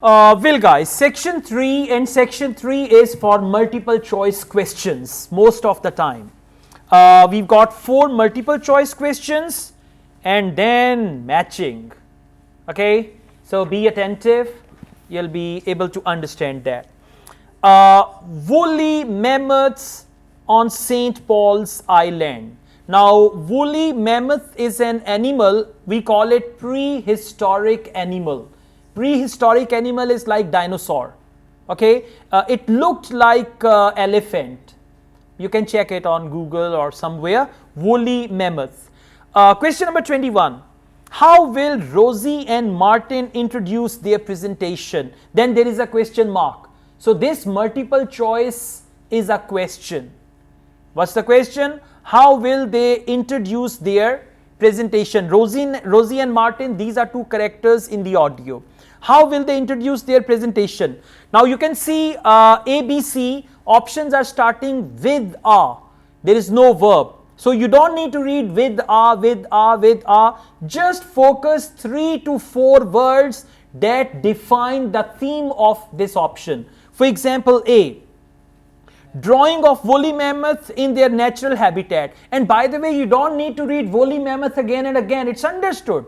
Well guys, section 3 and section 3 is for multiple choice questions most of the time. We've got 4 multiple choice questions and then matching. Okay, so be attentive, you'll be able to understand that. Woolly mammoths on St. Paul's Island. Now woolly mammoth is an animal, we call it prehistoric animal. Prehistoric animal is like dinosaur. Okay, it looked like elephant. You can check it on Google or somewhere. Woolly mammoth. Question number 21. How will Rosie and Martin introduce their presentation? Then there is a question mark. So this multiple choice is a question. What's the question? How will they introduce their presentation? Rosie and Martin, these are 2 characters in the audio. How will they introduce their presentation? Now you can see A, B, C options are starting with a. There is no verb. So you don't need to read with a, with a, with a. Just focus 3 to 4 words that define the theme of this option. For example, A. Drawing of woolly mammoths in their natural habitat. And by the way, you don't need to read woolly mammoth again and again. It's understood.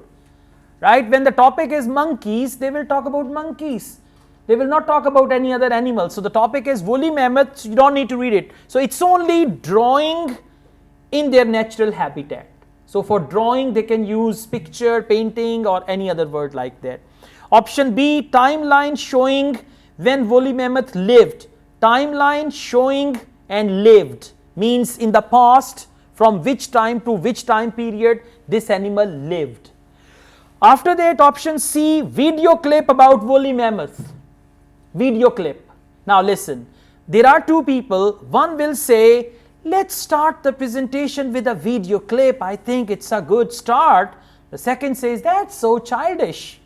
Right? When the topic is monkeys, they will talk about monkeys. They will not talk about any other animal. So the topic is woolly mammoths, you don't need to read it. So it's only drawing in their natural habitat. So for drawing, they can use picture, painting or any other word like that. Option B, timeline showing when woolly mammoth lived. Timeline showing and lived means in the past, from which time to which time period this animal lived. After that, option C, video clip about woolly mammoth. Video clip. Now listen, there are 2 people. One will say, let's start the presentation with a video clip. I think it's a good start. The second says, that's so childish.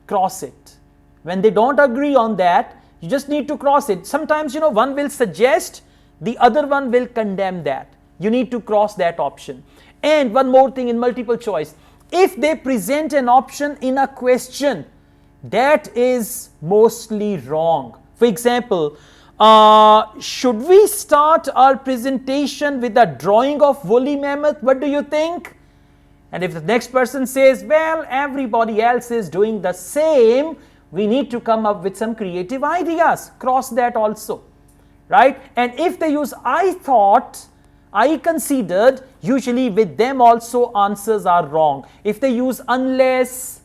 Cross it. When they don't agree on that, you just need to cross it. Sometimes, one will suggest, the other one will condemn that. You need to cross that option. And one more thing in multiple choice. If they present an option in a question, that is mostly wrong. For example, should we start our presentation with a drawing of woolly mammoth? What do you think? And if the next person says, well, everybody else is doing the same, we need to come up with some creative ideas. Cross that also. Right? And if they use I thought, I considered, usually with them also answers are wrong. If they use unless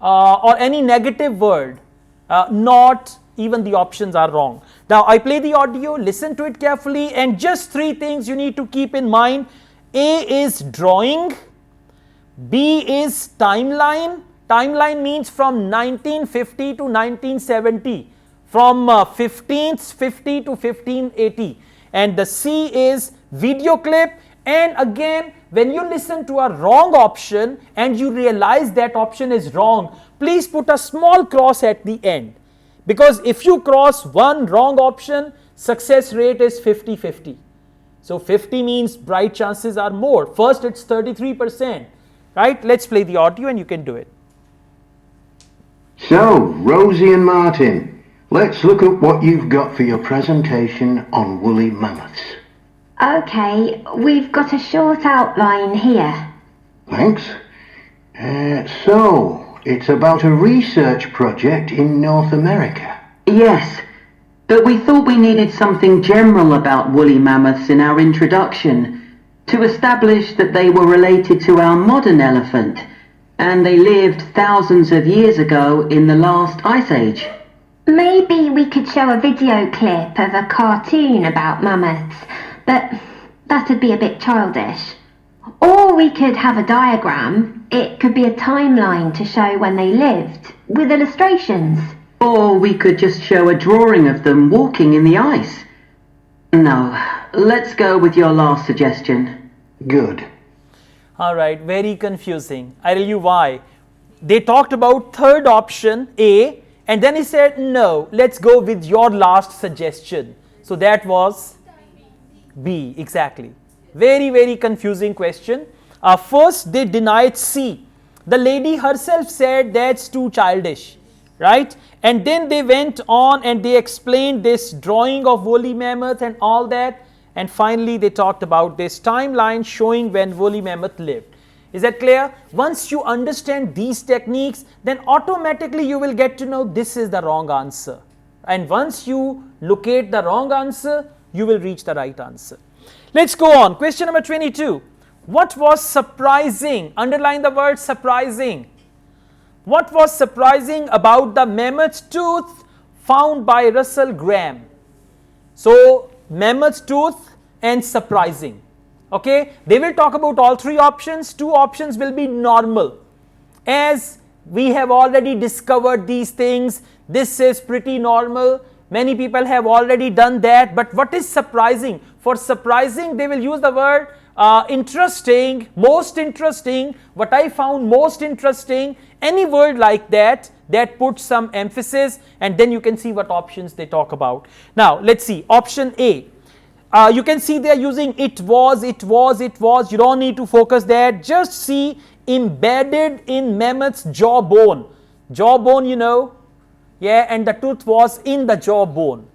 or any negative word, not, even the options are wrong. Now I play the audio, listen to it carefully, and just 3 things you need to keep in mind. A is drawing, B is timeline. Timeline means from 1950 to 1970, from 1550 to 1580. And the C is video clip. And again, when you listen to a wrong option and you realize that option is wrong, please put a small cross at the end. Because if you cross one wrong option, success rate is 50-50. So 50 means bright chances are more. First it's 33%. Right? Let's play the audio and you can do it. So, Rosie and Martin, let's look at what you've got for your presentation on woolly mammoths. Okay, we've got a short outline here. Thanks. So, it's about a research project in North America. Yes, but we thought we needed something general about woolly mammoths in our introduction to establish that they were related to our modern elephant and they lived thousands of years ago in the last ice age. Maybe we could show a video clip of a cartoon about mammoths, but that'd be a bit childish. Or we could have a diagram. It could be a timeline to show when they lived, with illustrations. Or we could just show a drawing of them walking in the ice. No, let's go with your last suggestion. Good. Alright, very confusing. I'll tell you why. They talked about third option, A, and then he said, no, let's go with your last suggestion. So that was B, exactly. Very, very confusing question. First, they denied C. The lady herself said that's too childish. right? And then they went on and they explained this drawing of woolly mammoth and all that, and finally they talked about this timeline showing when woolly mammoth lived. Is that clear? Once you understand these techniques, then automatically you will get to know this is the wrong answer. And once you locate the wrong answer, you will reach the right answer. Let's go on. Question number 22. What was surprising? Underline the word surprising. What was surprising about the mammoth's tooth found by Russell Graham? So, mammoth's tooth and surprising. Okay, they will talk about all three options. Two options will be normal. As we have already discovered these things, this is pretty normal. Many people have already done that. But what is surprising? For surprising, they will use the word interesting, most interesting, what I found most interesting, any word like that, that puts some emphasis, and then you can see what options they talk about. Now, let's see. Option A. You can see they are using it was. You don't need to focus there. Just see embedded in mammoth's jawbone. Jawbone, you know. Yeah, and the tooth was in the jawbone.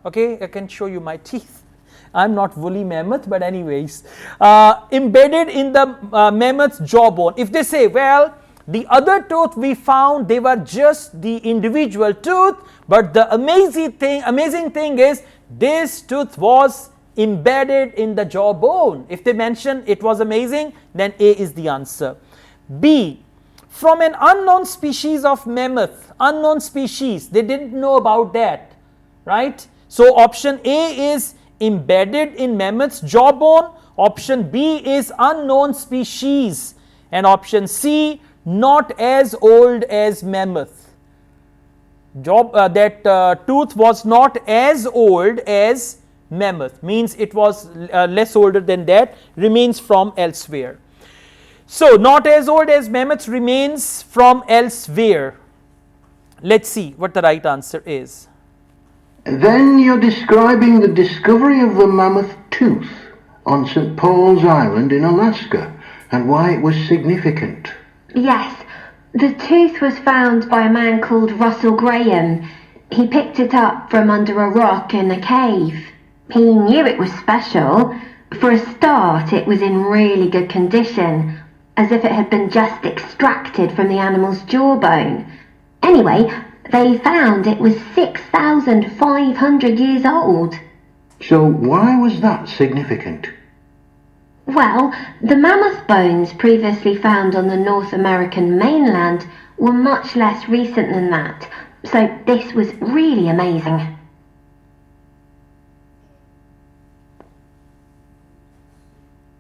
Okay, I can show you my teeth. I'm not woolly mammoth, but anyways. Embedded in the mammoth's jawbone. If they say, well, the other tooth we found, they were just the individual tooth, but the amazing thing is this tooth was embedded in the jawbone. If they mention it was amazing, then A is the answer. B, from an unknown species of mammoth, unknown species, they didn't know about that, right? So option A is embedded in mammoth's jawbone, option B is unknown species, and option C, not as old as mammoth. That tooth was not as old as mammoth, means it was less older than that, remains from elsewhere. So not as old as mammoth, remains from elsewhere. Let's see what the right answer is. Then you're describing the discovery of the mammoth tooth on St. Paul's Island in Alaska and why it was significant. Yes, the tooth was found by a man called Russell Graham. He picked it up from under a rock in a cave. He knew it was special. For a start, it was in really good condition, as if it had been just extracted from the animal's jawbone. Anyway, they found it was 6,500 years old. So why was that significant? Well, the mammoth bones previously found on the North American mainland were much less recent than that, so this was really amazing.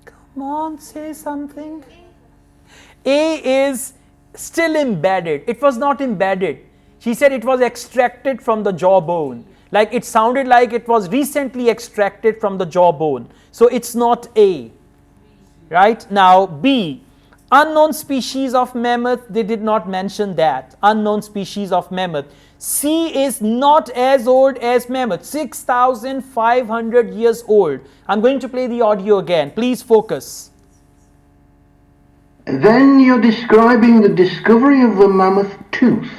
Come on, say something. A is still embedded. It was not embedded. She said it was extracted from the jawbone. Like it sounded like it was recently extracted from the jawbone. So it's not A. Right? Now B, unknown species of mammoth, they did not mention that. Unknown species of mammoth. C is not as old as mammoth, 6,500 years old. I'm going to play the audio again. Please focus. Then you're describing the discovery of the mammoth tooth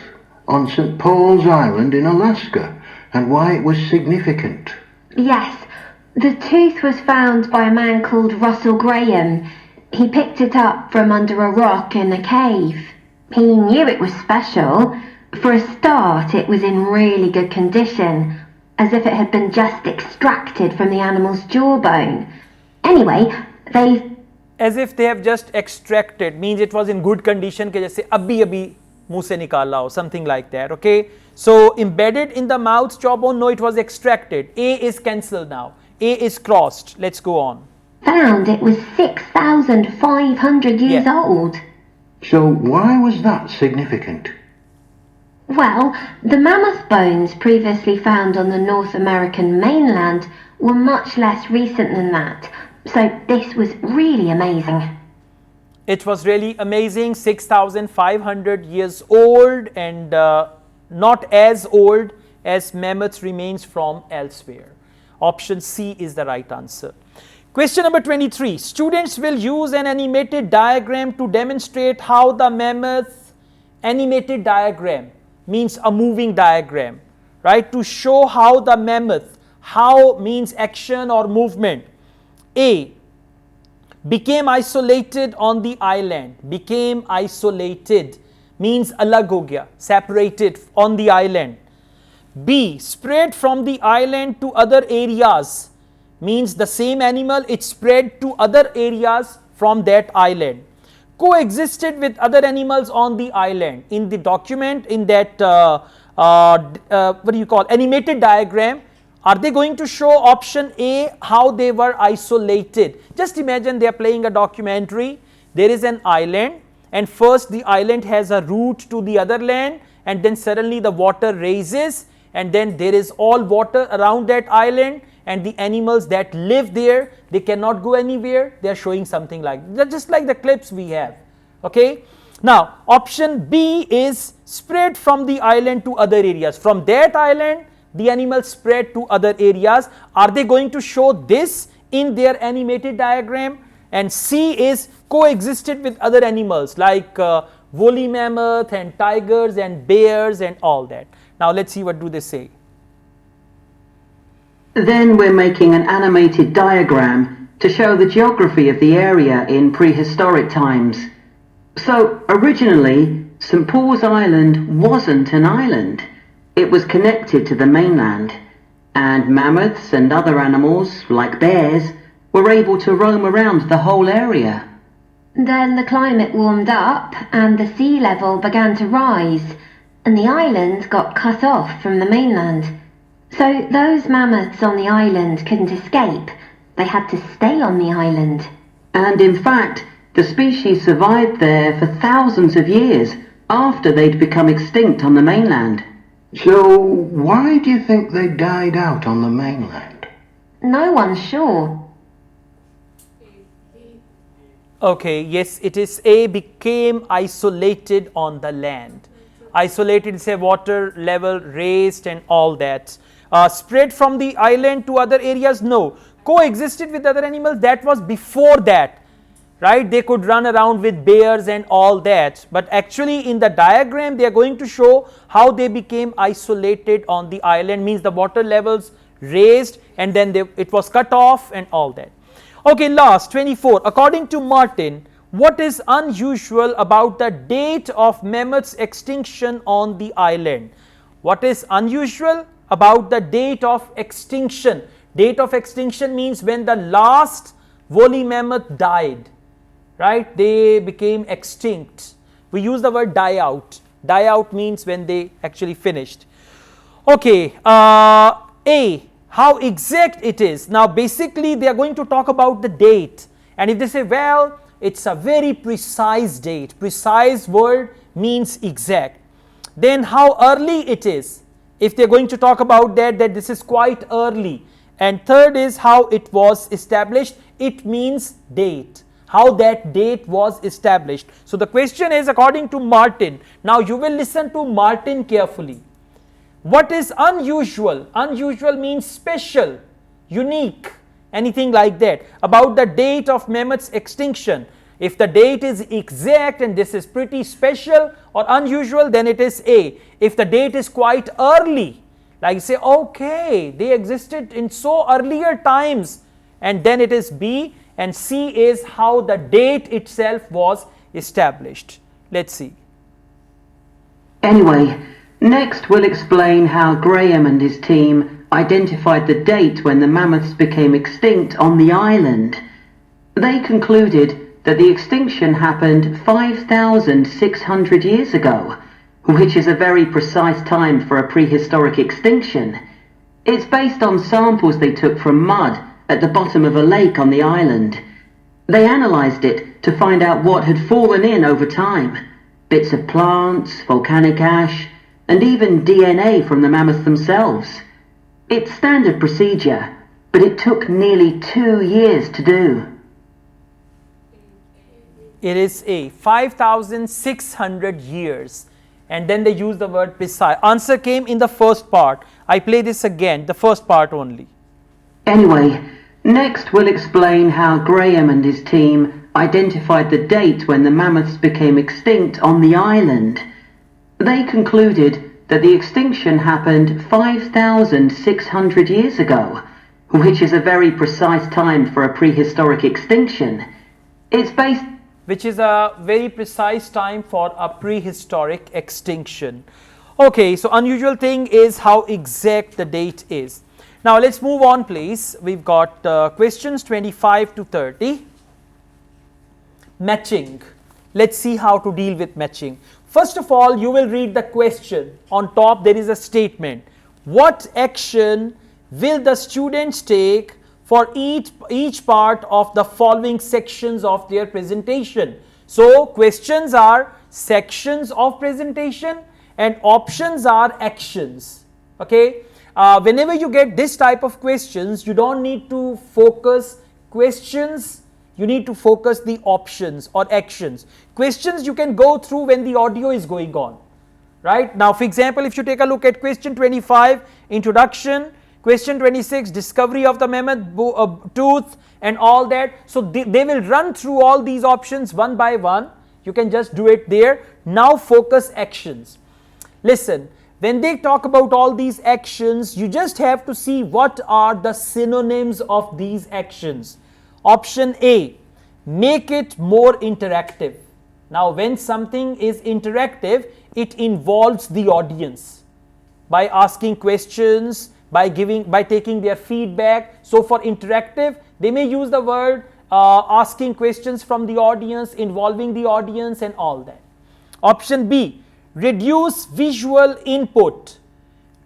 on St. Paul's Island in Alaska and why it was significant. Yes, the tooth was found by a man called Russell Graham. He picked it up from under a rock in a cave. He knew it was special. For a start, it was in really good condition, as if it had been just extracted from the animal's jawbone. Anyway, they... As if they have just extracted, means it was in good condition, ke jaise abhi muh se nikala ho, something like that, okay? So, embedded in the mouth's jawbone, no, it was extracted. A is cancelled now. A is crossed. Let's go on. Found it was 6,500 years old. So why was that significant? Well, the mammoth bones previously found on the North American mainland were much less recent than that, so this was really amazing. It was really amazing, 6,500 years old and not as old as mammoth's remains from elsewhere. Option C is the right answer. Question number 23. Students will use an animated diagram to demonstrate how the mammoth animated diagram means a moving diagram, right? To show how the mammoth, how means action or movement. A, became isolated on the island. Became isolated means alag ho gaya, separated on the island. B, spread from the island to other areas, means the same animal, it spread to other areas from that island. Coexisted with other animals on the island. In the document, in that what do you call, animated diagram, are they going to show option A, how they were isolated? Just imagine they are playing a documentary. There is an island, and first the island has a route to the other land, and then suddenly the water raises, and then there is all water around that island, and the animals that live there, they cannot go anywhere. They are showing something like that, just like the clips we have. Okay. Now option B is spread from the island to other areas. From that island, the animals spread to other areas. Are they going to show this in their animated diagram? And C is coexisted with other animals like woolly mammoth and tigers and bears and all that. Now let's see what do they say. Then we're making an animated diagram to show the geography of the area in prehistoric times. So originally, St. Paul's Island wasn't an island. It was connected to the mainland, and mammoths and other animals, like bears, were able to roam around the whole area. Then the climate warmed up and the sea level began to rise, and the island got cut off from the mainland. So those mammoths on the island couldn't escape. They had to stay on the island. And in fact, the species survived there for thousands of years after they'd become extinct on the mainland. So why do you think they died out on the mainland? No one's sure. Okay, yes, it is A, became isolated on the land. Isolated, say water level raised and all that. Spread from the island to other areas, no. Coexisted with other animals, that was before that, right? They could run around with bears and all that, but actually in the diagram they are going to show how they became isolated on the island, means the water levels raised and then it was cut off and all that. Okay, last 24. According to Martin, what is unusual about the date of mammoth's extinction on the island? What is unusual about the date of extinction? Date of extinction means when the last woolly mammoth died, right? They became extinct. We use the word die out. Die out means when they actually finished. Okay, A, how exact it is. Now basically they are going to talk about the date, and if they say, well, it's a very precise date. Precise word means exact. Then how early it is. If they're going to talk about that this is quite early. And third is how it was established. It means date, how that date was established. So the question is according to Martin. Now you will listen to Martin carefully. What is unusual? Unusual means special, unique, anything like that, about the date of mammoth's extinction. If the date is exact and this is pretty special or unusual, then it is A. If the date is quite early, like say, okay, they existed in so earlier times, and then it is B. And C is how the date itself was established. Let's see. Anyway, next we'll explain how Graham and his team identified the date when the mammoths became extinct on the island. They concluded that the extinction happened 5,600 years ago, which is a very precise time for a prehistoric extinction. It's based on samples they took from mud at the bottom of a lake on the island. They analysed it to find out what had fallen in over time. Bits of plants, volcanic ash, and even DNA from the mammoths themselves. It's standard procedure, but it took nearly 2 years to do. It is A, 5,600 years. And then they use the word precise. Answer came in the first part. I play this again, the first part only. Anyway, next we'll explain how Graham and his team identified the date when the mammoths became extinct on the island. They concluded that the extinction happened 5,600 years ago, which is a very precise time for a prehistoric extinction. It's based... Which is a very precise time for a prehistoric extinction. Okay, so unusual thing is how exact the date is. Now let's move on please. We've got questions 25 to 30. Matching. Let's see how to deal with matching. First of all, you will read the question. On top there is a statement. What action will the students take for each part of the following sections of their presentation? So questions are sections of presentation and options are actions. Okay. Whenever you get this type of questions, you don't need to focus questions, you need to focus the options or actions. Questions you can go through when the audio is going on, right? Now, for example, if you take a look at question 25, introduction, question 26, discovery of the mammoth tooth and all that. So they will run through all these options one by one. You can just do it there. Now focus actions. Listen, when they talk about all these actions, you just have to see what are the synonyms of these actions. Option A, make it more interactive. Now when something is interactive, it involves the audience by asking questions, by taking their feedback. So for interactive, they may use the word asking questions from the audience, involving the audience and all that. Option B, reduce visual input.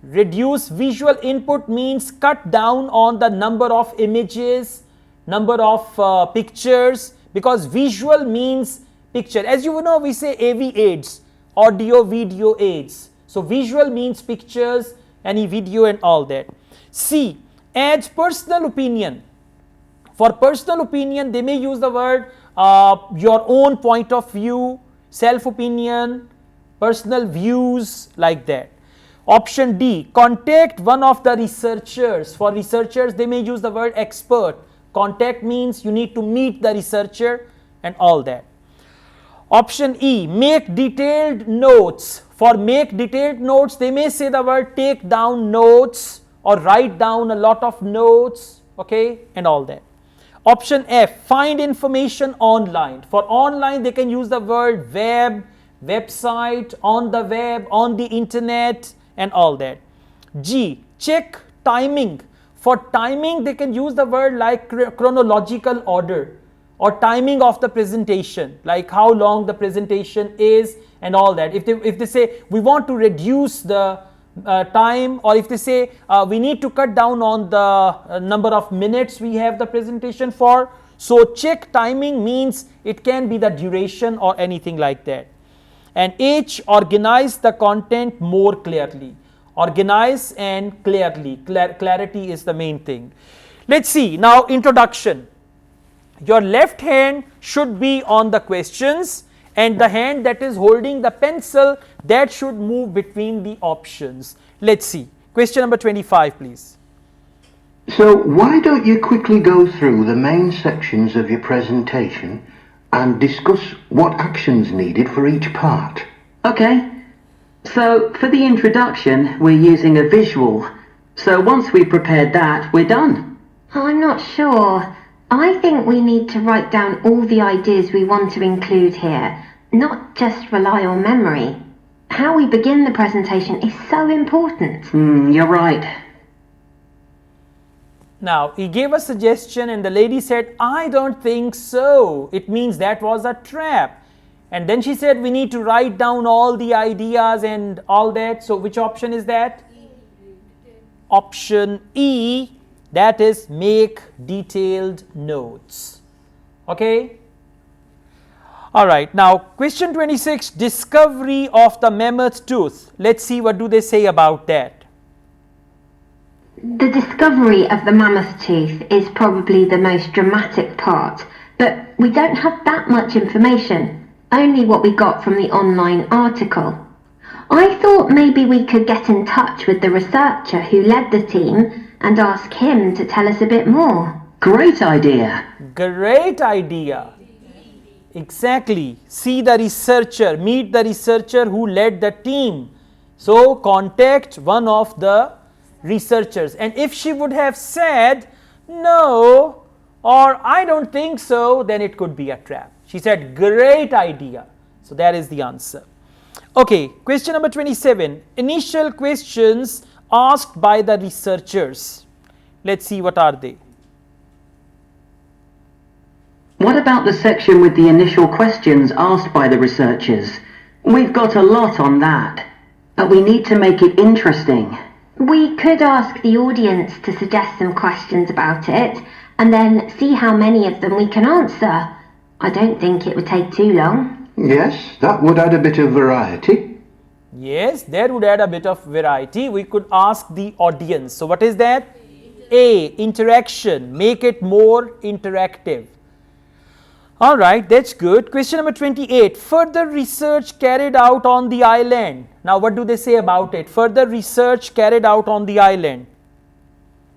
Reduce visual input means cut down on the number of images, number of pictures, because visual means picture. As you know, we say AV aids, audio video aids. So visual means pictures, any video and all that. C, add personal opinion. For personal opinion, they may use the word your own point of view, self-opinion, personal views, like that. Option D, contact one of the researchers. For researchers, they may use the word expert. Contact means you need to meet the researcher and all that. Option E, make detailed notes. For make detailed notes, they may say the word take down notes or write down a lot of notes, okay, and all that. Option F, find information online. For online, they can use the word web, website, on the web, on the internet and all that. G, check timing. For timing, they can use the word like chronological order or timing of the presentation, like how long the presentation is and all that. If they say we want to reduce the time, or if they say we need to cut down on the number of minutes we have the presentation for. So check timing means it can be the duration or anything like that. And H, organize the content more clearly. Organize and clearly. Clarity is the main thing. Let's see now, introduction. Your left hand should be on the questions and the hand that is holding the pencil, that should move between the options. Let's see. Question number 25, please. So why don't you quickly go through the main sections of your presentation and discuss what actions needed for each part? Okay. So for the introduction, we're using a visual. So once we prepared that, we're done. I'm not sure. I think we need to write down all the ideas we want to include here, not just rely on memory. How we begin the presentation is so important. You're right. Now, he gave a suggestion and the lady said, I don't think so. It means that was a trap. And then she said, we need to write down all the ideas and all that. So which option is that? Option E, that is make detailed notes. Okay. All right. Now, question 26, discovery of the mammoth tooth. Let's see what do they say about that. The discovery of the mammoth tooth is probably the most dramatic part, but we don't have that much information, only what we got from the online article. I thought maybe we could get in touch with the researcher who led the team and ask him to tell us a bit more. Great idea. Great idea. Exactly. See the researcher, meet the researcher who led the team. So contact one of the researchers. And if she would have said no or I don't think so, then it could be a trap. She said great idea. So that is the answer. Okay, question number 27. Initial questions asked by the researchers. Let's see what are they. What about the section with the initial questions asked by the researchers? We've got a lot on that, but we need to make it interesting. We could ask the audience to suggest some questions about it and then see how many of them we can answer. I don't think it would take too long. Yes, that would add a bit of variety. Yes, that would add a bit of variety. We could ask the audience. So what is that? A, interaction. Make it more interactive. All right, that's good. Question number 28. Further research carried out on the island. Now, what do they say about it? Further research carried out on the island.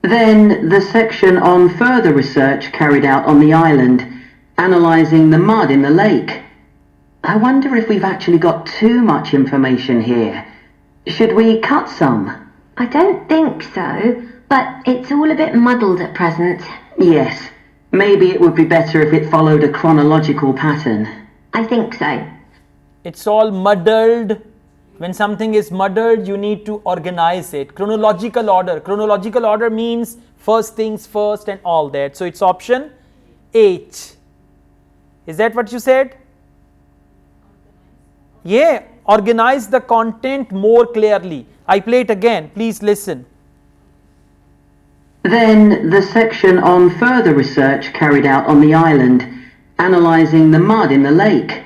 Then the section on further research carried out on the island, analysing the mud in the lake. I wonder if we've actually got too much information here. Should we cut some? I don't think so, but it's all a bit muddled at present. Yes. Maybe it would be better if it followed a chronological pattern. I think so. It's all muddled. When something is muddled, you need to organize it. Chronological order. Chronological order means first things first and all that. So it's option H. Is that what you said? Yeah, organize the content more clearly. I play it again. Please listen. Then the section on further research carried out on the island, analysing the mud in the lake.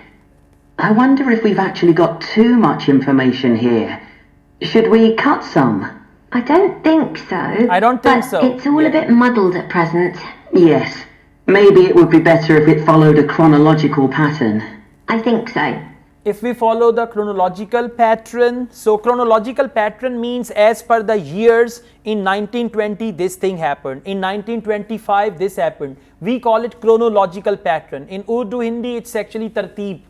I wonder if we've actually got too much information here. Should we cut some? I don't think so. I don't think so. It's all a bit muddled at present. Yes. Maybe it would be better if it followed a chronological pattern. I think so. If we follow the chronological pattern, so chronological pattern means as per the years, in 1920 this thing happened, in 1925 this happened. We call it chronological pattern. In Urdu, Hindi, it's actually tarteeb,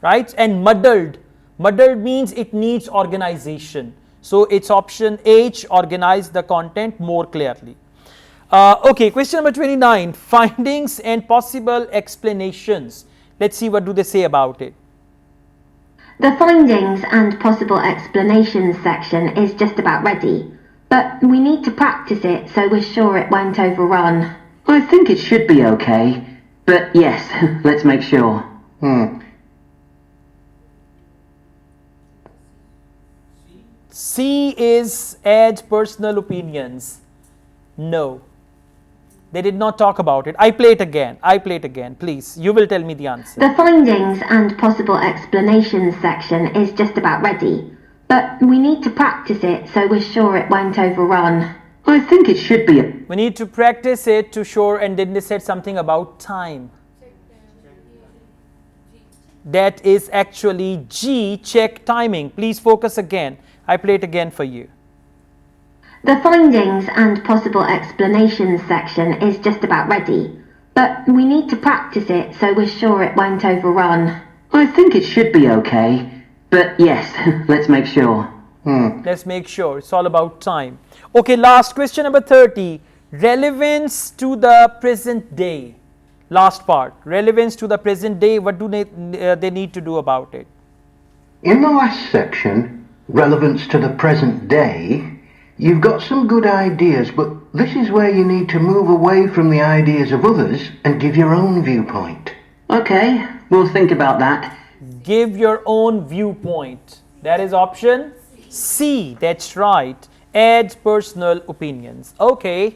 right? And muddled. Muddled means it needs organization. So it's option H, organize the content more clearly. Okay, question number 29, findings and possible explanations. Let's see what do they say about it. The findings and possible explanations section is just about ready, but we need to practice it so we're sure it won't overrun. I think it should be okay, but yes, let's make sure. C is add personal opinions. No. They did not talk about it. I play it again. I play it again. Please, you will tell me the answer. The findings and possible explanations section is just about ready, but we need to practice it so we're sure it won't overrun. I think it should be. We need to practice it to sure, and then they said something about time. That is actually G, check timing. Please focus again. I play it again for you. The findings and possible explanations section is just about ready, but we need to practice it so we're sure it won't overrun. I think it should be okay, but yes, let's make sure. Let's make sure. It's all about time. Okay, last question number 30. Relevance to the present day. Last part. Relevance to the present day. What do they need to do about it? In the last section, relevance to the present day, you've got some good ideas, but this is where you need to move away from the ideas of others and give your own viewpoint. Okay, we'll think about that. Give your own viewpoint. That is option C. That's right. Add personal opinions. Okay.